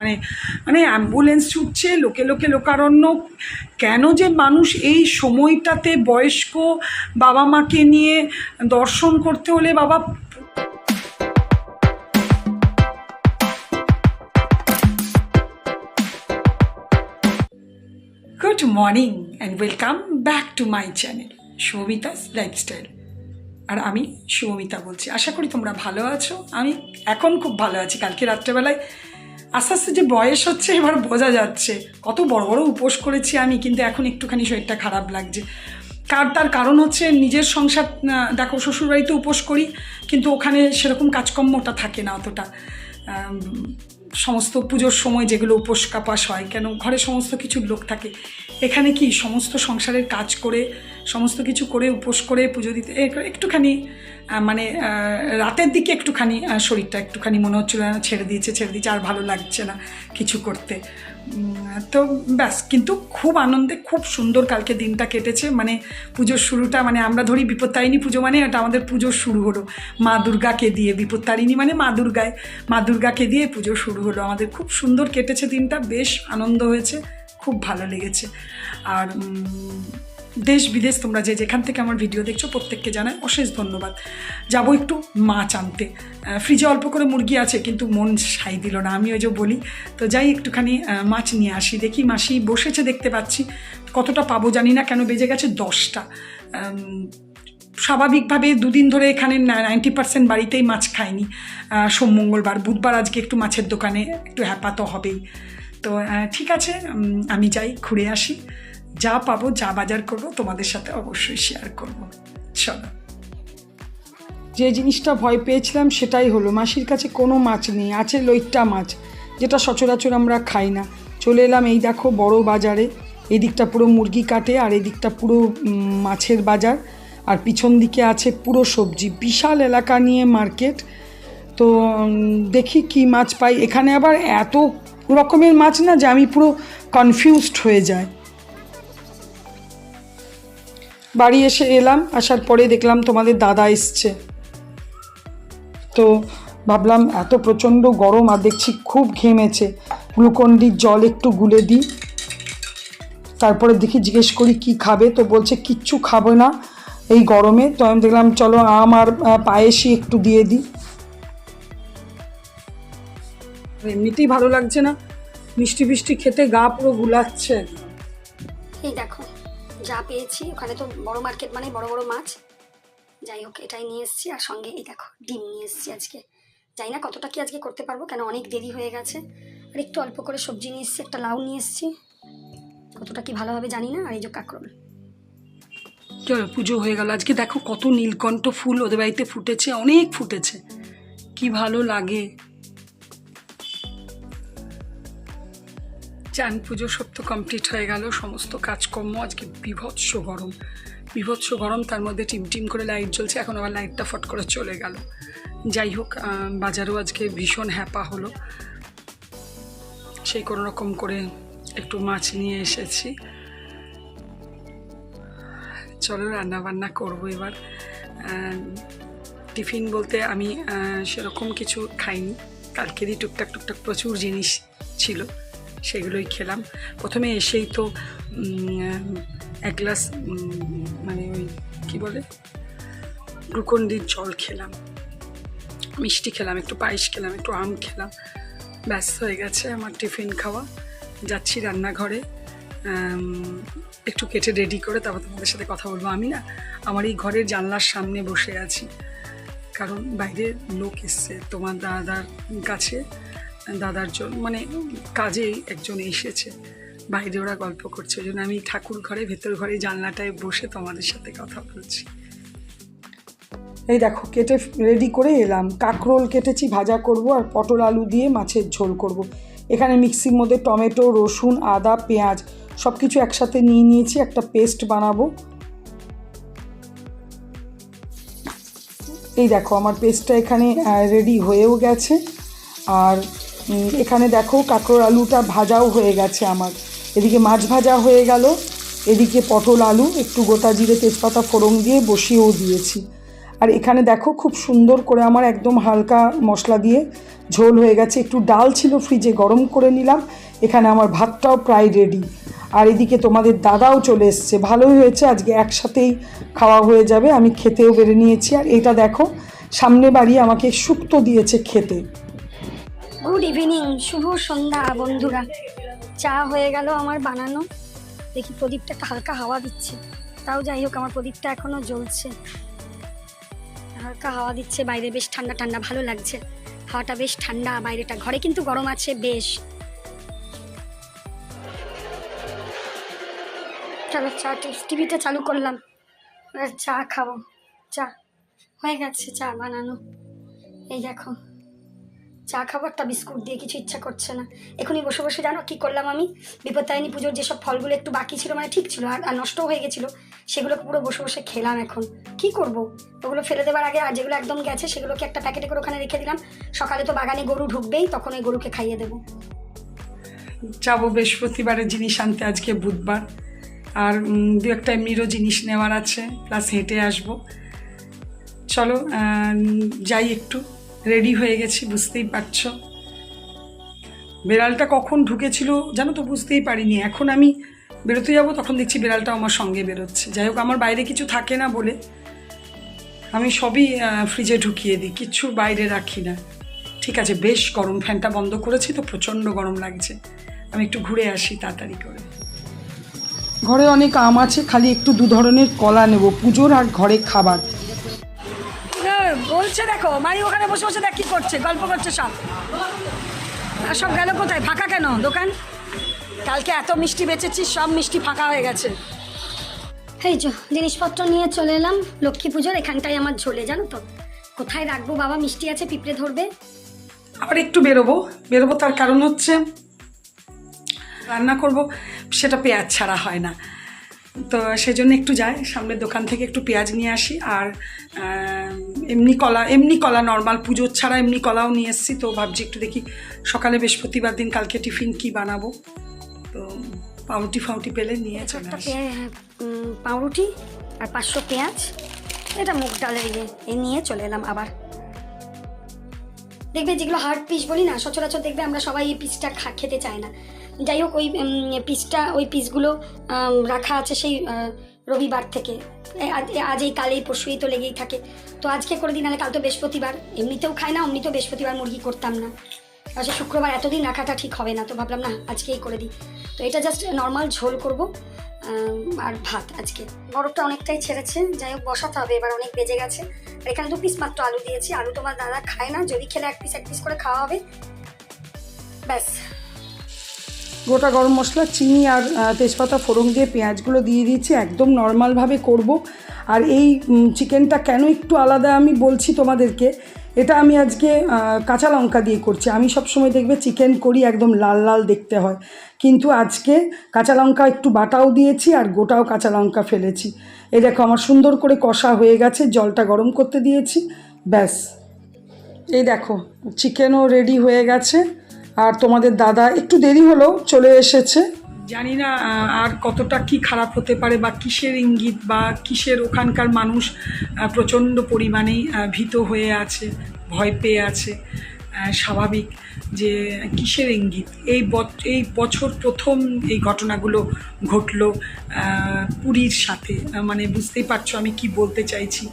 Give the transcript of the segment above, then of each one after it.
মানে মানে অ্যাম্বুলেন্স ছুটছে, লোকে লোকে লোকারণ্য। কেন যে মানুষ এই সময়টাতে বয়স্ক বাবা মাকে নিয়ে দর্শন করতে হলে বাবা। Good morning and welcome back to my channel Shubhamita's lifestyle. আর আমি শুভমিতা বলছি। আশা করি তোমরা ভালো আছো। আমি এখন খুব ভালো আছি। কালকে রাত্রেবেলায় আস্তে আস্তে যে বয়স হচ্ছে এবার বোঝা যাচ্ছে। কত বড় বড় উপোস করেছি আমি, কিন্তু এখন একটুখানি শরীরটা খারাপ লাগছে। তার কারণ হচ্ছে নিজের সংসার। দেখো, শ্বশুরবাড়িতে উপোস করি, কিন্তু ওখানে সেরকম কাজকর্মটা থাকে না অতটা। সমস্ত পুজোর সময় যেগুলো উপোস কাপাস হয়, কেন ঘরে সমস্ত কিছু লোক থাকে। এখানে কি সমস্ত সংসারের কাজ করে সমস্ত কিছু করে উপোস করে পুজো দিতে একটুখানি মানে রাতের দিকে একটুখানি শরীরটা একটুখানি মনে হচ্ছিল না ছেড়ে দিয়েছে আর ভালো লাগছে না কিছু করতে। তো ব্যাস, কিন্তু খুব আনন্দে খুব সুন্দর কালকে দিনটা কেটেছে। মানে পুজোর শুরুটা, মানে আমরা ধরি বিপত্তারিণী পুজো, মানে এটা আমাদের পুজোর শুরু হলো মা দুর্গাকে দিয়ে। বিপত্তারিণী মানে মা দুর্গাকে দিয়ে পুজো শুরু হলো আমাদের। খুব সুন্দর কেটেছে দিনটা, বেশ আনন্দ হয়েছে, খুব ভালো লেগেছে। আর দেশ বিদেশ তোমরা যেখান থেকে আমার ভিডিও দেখছো প্রত্যেককে জানাই অশেষ ধন্যবাদ। যাবো একটু মাছ আনতে। ফ্রিজে অল্প করে মুরগি আছে, কিন্তু মন সাই দিল না। আমি ওই যে বলি, তো যাই একটুখানি মাছ নিয়ে আসি। দেখি মাসি বসেছে, দেখতে পাচ্ছি। কতটা পাবো জানি না, কেন বেজে গেছে 10টা। স্বাভাবিকভাবে দুদিন ধরে এখানে 90% বাড়িতেই মাছ খাইনি। সোম মঙ্গলবার বুধবার আজকে একটু মাছের দোকানে একটু হ্যাপা তো হবেই। তো ঠিক আছে, আমি যাই, ঘুরে আসি। যা পাবো, যা বাজার করবো তোমাদের সাথে অবশ্যই শেয়ার করবো। চলো। যে জিনিসটা ভয় পেয়েছিলাম সেটাই হলো। মাসির কাছে কোনো মাছ নেই, আছে লইট্টা মাছ, যেটা সচরাচর আমরা খাই না। চলে এলাম এই দেখো বড় বাজারে। এই দিকটা পুরো মুরগি কাটে, আর এই দিকটা পুরো মাছের বাজার, আর পিছন দিকে আছে পুরো সবজি। বিশাল এলাকা নিয়ে মার্কেট। তো দেখি কি মাছ পাই। এখানে আবার এত রকমের মাছ না যে আমি পুরো কনফিউজড হয়ে যায়। বাড়ি এলাম, আসার পরে দেখলাম তোমাদের দাদা এসছে। তো ভাবলাম এত প্রচণ্ড গরম, আর দেখছি খুব ঘেমেছে। গ্লুকন-ডির জল একটু গুলে দিই, তারপরে দেখি জিজ্ঞেস করি কি খাবে। তো বলছে কিচ্ছু খাবে না এই গরমে। তো আমি দেখলাম চলো আম আর পায়েসই একটু দিয়ে দিই। এমনিতেই ভালো লাগছে না, মিষ্টি ফিষ্টি খেতে গা পুরো গুলাচ্ছে একদম। এই দেখো যা পেয়েছি। ওখানে তো বড় মার্কেট মানে বড় বড় মাছ। যাই হোক, এটাই নিয়ে এসেছি। আর সঙ্গে এই দেখো ডিম নিয়ে এসেছি আজকে। জানি না কতটা কি আজকে করতে পারবো, কেন অনেক দেরি হয়ে গেছে। আর একটু অল্প করে সবজি নিয়ে এসেছি, একটা লাউ নিয়ে এসেছি। কতটা কি ভালো হবে জানি না। আর এই যে কাঁকরোল। চলো, পুজো হয়ে গেল। আজকে দেখো কত নীলকণ্ঠ ফুল ওদের বাড়িতে ফুটেছে, অনেক ফুটেছে, কি ভালো লাগে। চান পুজো সত্য কমপ্লিট হয়ে গেল, সমস্ত কাজকর্ম। আজকে বিভৎস গরম, তার মধ্যে টিম করে লাইট জ্বলছে। এখন আবার লাইটটা ফট করে চলে গেল। যাই হোক, বাজারও আজকে ভীষণ হ্যাপা হলো। সেই কোনো রকম করে একটু মাছ নিয়ে এসেছি। চলো রান্নাবান্না করবো এবার। টিফিন বলতে আমি সেরকম কিছু খাইনি। কালকেরই টুকটাক প্রচুর জিনিস ছিল, সেগুলোই খেলাম। প্রথমে এসেই তো এক গ্লাস মানে ওই কী বলে গ্লুকন-ডির জল খেলাম, মিষ্টি খেলাম, একটু পায়েস খেলাম, একটু আম খেলাম। ব্যস্ত হয়ে গেছে আমার টিফিন খাওয়া। যাচ্ছি রান্নাঘরে, একটু কেটে রেডি করে তারপর তোমাদের সাথে কথা বলবো। আমি না আমার এই ঘরের জানলার সামনে বসে আছি, কারণ বাইরে লোক এসছে তোমার দাদার কাছে। দাদার জন্য মানে কাজেই একজন এসেছে, বাইরে ওরা গল্প করছে। ওই জন্য আমি ঠাকুর ঘরে ভেতর ঘরে জানলাটায় বসে তোমাদের সাথে কথা বলছি। এই দেখো কেটে রেডি করে এলাম। কাঁকরোল কেটেছি, ভাজা করব, আর পটল আলু দিয়ে মাছের ঝোল করব। এখানে মিক্সির মধ্যে টমেটো, রসুন, আদা, পেঁয়াজ সব কিছু একসাথে নিয়ে নিয়েছি, একটা পেস্ট বানাবো। এই দেখো আমার পেস্টটা এখানে রেডি হয়েও গেছে। আর এখানে দেখো কাঁকরোল আলুটা ভাজাও হয়ে গেছে আমার। এদিকে মাছ ভাজা হয়ে গেল, এদিকে পটল আলু একটু গোটা জিরে তেজপাতা ফোড়ন দিয়ে বসিয়েও দিয়েছি। আর এখানে দেখো খুব সুন্দর করে আমার একদম হালকা মশলা দিয়ে ঝোল হয়ে গেছে, একটু ডাল ছিল ফ্রিজে গরম করে নিলাম, এখানে আমার ভাতটাও প্রায় রেডি। আর এদিকে তোমাদের দাদাও চলে এসছে, ভালোই হয়েছে, আজকে একসাথেই খাওয়া হয়ে যাবে। আমি খেতেও বেড়ে নিয়েছি। আর এটা দেখো, সামনে বাড়ি আমাকে শুক্তো দিয়েছে খেতে। গুড ইভিনিং, শুভ সন্ধ্যা বন্ধুরা। চা হয়ে গেল আমার বানানো। দেখি প্রদীপটা একটা হালকা হাওয়া দিচ্ছে, তাও যাই হোক আমার প্রদীপটা এখনো জ্বলছে, হালকা হাওয়া দিচ্ছে, বাইরে বেশ ঠান্ডা ঠান্ডা ভালো লাগছে, হাওয়াটা বেশ ঠান্ডা বাইরেটা, ঘরে কিন্তু গরম আছে বেশ। চলো চা, টিভিটা চালু করলাম, আর চা খাবো। চা হয়ে গেছে, চা বানানো, এই দেখো চা খাবো একটা বিস্কুট দিয়ে, কিছু ইচ্ছা করছে না এখনই বসে বসে। জানো কি করলাম আমি? বিপত্তারিণী পুজোর যেসব ফলগুলো একটু বাকি ছিল, মানে ঠিক ছিল আর নষ্টও হয়ে গেছিলো, সেগুলোকে পুরো বসে বসে খেলাম। এখন কি করব, ওগুলো ফেলে দেওয়ার আগে আর যেগুলো একদম গেছে সেগুলোকে একটা প্যাকেটে করে ওখানে রেখে দিলাম। সকালে তো বাগানে গরু ঢুকবেই, তখন ওই গরুকে খাইয়ে দেবো। যাবো বৃহস্পতিবারের জিনিস আনতে, আজকে বুধবার, আর দু একটা এমনিরও জিনিস নেওয়ার আছে, প্লাস হেঁটে আসবো। চলো যাই, একটু রেডি হয়ে গেছি, বুঝতেই পারছো। বেড়ালটা কখন ঢুকেছিল জানো তো, বুঝতেই পারিনি। এখন আমি বেরোতে যাবো, তখন দেখছি বেড়ালটাও আমার সঙ্গে বেরোচ্ছে। যাই হোক, আমার বাইরে কিছু থাকে না বলে আমি সবই ফ্রিজে ঢুকিয়ে দিই, কিচ্ছু বাইরে রাখি না। ঠিক আছে, বেশ গরম, ফ্যানটা বন্ধ করেছি তো প্রচণ্ড গরম লাগছে। আমি একটু ঘুরে আসি তাড়াতাড়ি করে। ঘরে অনেক আম আছে, খালি একটু দু ধরনের কলা নেব, পুজোর আর ঘরে খাবার। বলছে দেখো মাই ওখানে বসে বসে দেখ কি করছে, গল্প করছে সব। আর সব গেল কোথায়? ফাঁকা কেন দোকান? কালকে এত মিষ্টি বেচেছিস, সব মিষ্টি ফাঁকা হয়ে গেছে। এই যে জিনিসপত্র নিয়ে চলে এলাম লক্ষ্মী পুজোর। এখানটায় আমার ঝোলে, জানো তো কোথায় রাখবো বাবা, মিষ্টি আছে, পিঁপড়ে ধরবে। আবার একটু বেরোবো, তার কারণ হচ্ছে রান্না করব, সেটা পেঁয়াজ ছাড়া হয় না, তো সেজন্য একটু যাই সামনের দোকান থেকে একটু পেঁয়াজ নিয়ে আসি। আর এমনি কলা নর্মাল, পুজোর ছাড়া এমনি কলাও নিয়ে এসেছি। তো ভাবছি একটু দেখি সকালে বৃহস্পতিবার দিন কালকে টিফিন কি বানাবো, তো পাউরুটি পেলে নিয়ে চলে আসি। পাউরুটি আর 500 পেঁয়াজ, এটা মুগ ডালের এই নিয়ে চলে এলাম। আবার দেখবে যেগুলো হার্ড পিস বলি না, সচরাচর দেখবে আমরা সবাই এই পিসটা খেতে চাই না। যাই হোক ওই পিসগুলো রাখা আছে সেই রবিবার থেকে, আজ এই কালেই পরশুই তো লেগেই থাকে। তো আজকে করে দিই, নাহলে কাল তো বৃহস্পতিবার, এমনিতেও খাই না, অমনিতেও বৃহস্পতিবার মুরগি করতাম না, আচ্ছা শুক্রবার এতদিন রাখাটা ঠিক হবে না, তো ভাবলাম না আজকেই করে দিই। তো এটা জাস্ট নর্মাল ঝোল করব আর ভাত। আজকে বরফটা অনেকটাই ছেড়েছে, যাই হোক বসাতে হবে, এবার অনেক বেজে গেছে। আর এখানে 2 পিস মাত্র আলু দিয়েছি, আলু তোমার দাদা খায় না, যদি খেলে এক পিস করে খাওয়া হবে, ব্যাস। গোটা গরম মশলা, চিনি আর তেজপাতা ফোড়ন দিয়ে পেঁয়াজগুলো দিয়ে দিয়েছি, একদম নর্মালভাবে করব। আর এই চিকেনটা কেন একটু আলাদা আমি বলছি তোমাদেরকে, এটা আমি আজকে কাঁচা লঙ্কা দিয়ে করছি। আমি সবসময় দেখবে চিকেন করি একদম লাল লাল দেখতে হয়, কিন্তু আজকে কাঁচা লঙ্কা একটু বাটাও দিয়েছি আর গোটাও কাঁচা লঙ্কা ফেলেছি। এই দেখো আমার সুন্দর করে কষা হয়ে গেছে, জলটা গরম করতে দিয়েছি, ব্যাস। এই দেখো চিকেনও রেডি হয়ে গেছে। আর তোমাদের দাদা একটু দেরি হলেও চলে এসেছে। জানি না আর কতটা কি খারাপ হতে পারে, বা কিসের ইঙ্গিত, বা কিসের ওখানকার মানুষ প্রচণ্ড পরিমাণেই ভীত হয়ে আছে, ভয় পেয়ে আছে। স্বাভাবিক যে কিসের ইঙ্গিত। এই বছর প্রথম এই ঘটনাগুলো ঘটলো পুরীর সাথে, মানে বুঝতেই পারছো আমি কি বলতে চাইছি।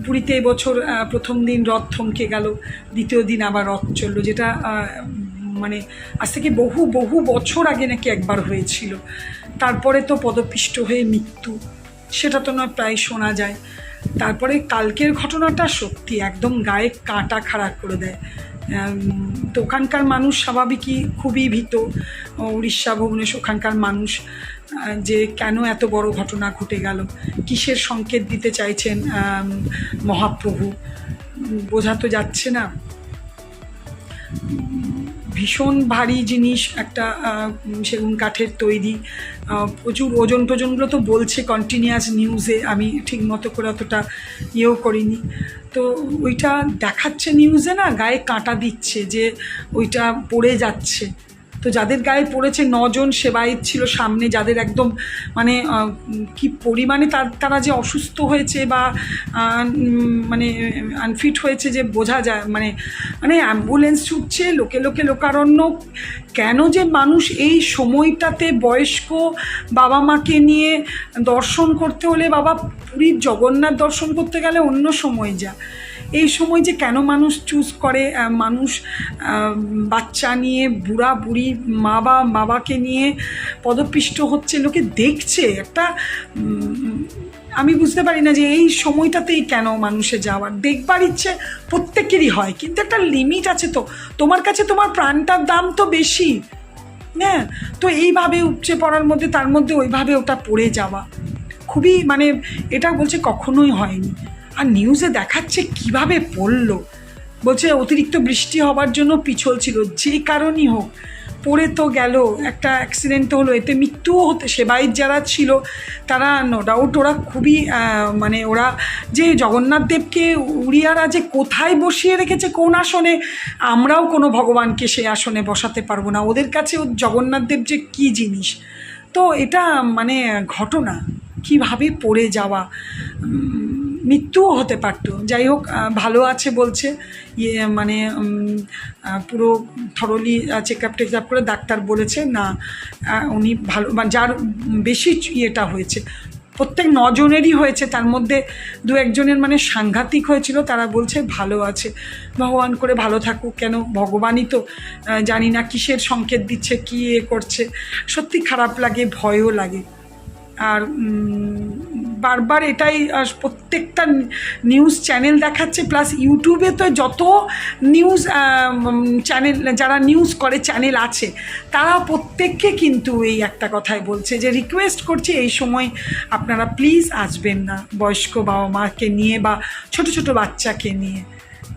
পুরীতে এবছর প্রথম দিন রথ থমকে গেল, দ্বিতীয় দিন আবার রথ চললো, যেটা মানে আজ থেকে বহু বহু বছর আগে নাকি একবার হয়েছিল। তারপরে তো পদপিষ্ট হয়ে মৃত্যু, সেটা তো নয় প্রায় শোনা যায়। তারপরে কালকের ঘটনাটা সত্যি একদম গায়ে কাঁটা খাড়া করে দেয়। তো ওখানকার মানুষ স্বাভাবিকই খুবই ভীত, উড়িষ্যা ভুবনেশ্বর ওখানকার মানুষ, যে কেন এত বড় ঘটনা ঘটে গেল, কিসের সংকেত দিতে চাইছেন মহাপ্রভু, বোঝা তো যাচ্ছে না। ভীষণ ভারী জিনিস একটা, সেগুন কাঠের তৈরি, প্রচুর ওজন টোজনগুলো তো বলছে কন্টিনিউয়াস নিউজে, আমি ঠিক মতো করে অতটা ইয়েও করিনি। তো ওইটা দেখাচ্ছে নিউজে না, গায়ে কাঁটা দিচ্ছে যে ওইটা পড়ে যাচ্ছে, তো যাদের গায়ে পড়েছে 9 জন সেবায়েত ছিল সামনে, যাদের একদম মানে কি পরিমাণে তারা যে অসুস্থ হয়েছে বা মানে আনফিট হয়েছে যে বোঝা যায়। মানে অ্যাম্বুলেন্স ছুটছে, লোকে লোকে লোকারণ্য। কেন যে মানুষ এই সময়টাতে বয়স্ক বাবা মাকে নিয়ে দর্শন করতে হলে, বাবা পুরীর জগন্নাথ দর্শন করতে গেলে অন্য সময় যা, এই সময় যে কেন মানুষ চুজ করে, মানুষ বাচ্চা নিয়ে, বুড়া বুড়ি বাবাকে নিয়ে পদপিষ্ট হচ্ছে, লোকে দেখছে। একটা আমি বুঝতে পারি না যে এই সময়টাতেই কেন মানুষের যাওয়ার। দেখবার ইচ্ছে প্রত্যেকেরই হয়, কিন্তু একটা লিমিট আছে। তো তোমার কাছে তোমার প্রাণটার দাম তো বেশি, হ্যাঁ। তো এইভাবে উপচে পড়ার মধ্যে, তার মধ্যে ওইভাবে ওটা পড়ে যাওয়া খুবই মানে এটা বলছে কখনোই হয়নি। আর নিউজে দেখাচ্ছে কিভাবে পড়লো, বলছে অতিরিক্ত বৃষ্টি হবার জন্য পিছল ছিল, যে কারণই হোক পড়ে তো গেল, একটা অ্যাক্সিডেন্ট হলো, এতে মৃত্যুও হতে। সেবায়েত যারা ছিল তারা নো ডাউট ওরা খুবই মানে ওরা যে জগন্নাথ দেবকে উড়িয়ারা যে কোথায় বসিয়ে রেখেছে, কোন আসনে, আমরাও কোনো ভগবানকে সেই আসনে বসাতে পারবো না। ওদের কাছে জগন্নাথ দেব যে কী জিনিস। তো এটা মানে ঘটনা, কীভাবে পড়ে যাওয়া, মৃত্যুও হতে পারতো। যাই হোক, ভালো আছে বলছে, মানে পুরো থরলি চেক আপ করে ডাক্তার বলেছে না উনি ভালো, মানে যার বেশি ইয়েটা হয়েছে, প্রত্যেক 9 জনেরই হয়েছে, তার মধ্যে 2-1 জনের মানে সাংঘাতিক হয়েছিল, তারা বলছে ভালো আছে। ভগবান করে ভালো থাকুক, কেন ভগবানই তো জানি না কিসের সংকেত দিচ্ছে, কী করছে। সত্যি খারাপ লাগে, ভয়ও লাগে। আর বারবার এটাই প্রত্যেকটা নিউজ চ্যানেল দেখাচ্ছে, প্লাস ইউটিউবে তো যত নিউজ চ্যানেল, যারা নিউজ করে চ্যানেল আছে, তারা প্রত্যেককে কিন্তু এই একটা কথাই বলছে যে রিকোয়েস্ট করছে এই সময় আপনারা প্লিজ আসবেন না বয়স্ক বাবা মাকে নিয়ে বা ছোট ছোট বাচ্চাকে নিয়ে।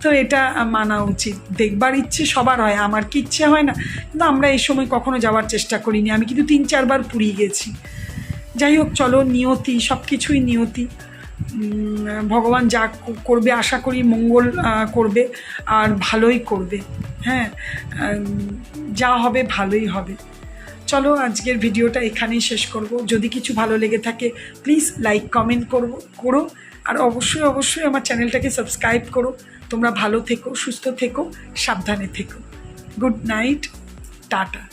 তো এটা মানা উচিত। দেখবার ইচ্ছে সবার হয়, আমার কি ইচ্ছে হয় না, কিন্তু আমরা এই সময় কখনো যাওয়ার চেষ্টা করিনি। আমি কিন্তু 3-4 বার পুরী গেছি। যাই হোক, চলো, নিয়তি, সব কিছুই নিয়তি। ভগবান যা করবে আশা করি মঙ্গল করবে আর ভালোই করবে, হ্যাঁ, যা হবে ভালোই হবে। চলো, আজকের ভিডিওটা এখানেই শেষ করব। যদি কিছু ভালো লেগে থাকে প্লিজ লাইক কমেন্ট করো, আর অবশ্যই অবশ্যই আমার চ্যানেলটাকে সাবস্ক্রাইব করো। তোমরা ভালো থেকো, সুস্থ থেকো, সাবধানে থেকো। Good night, tata.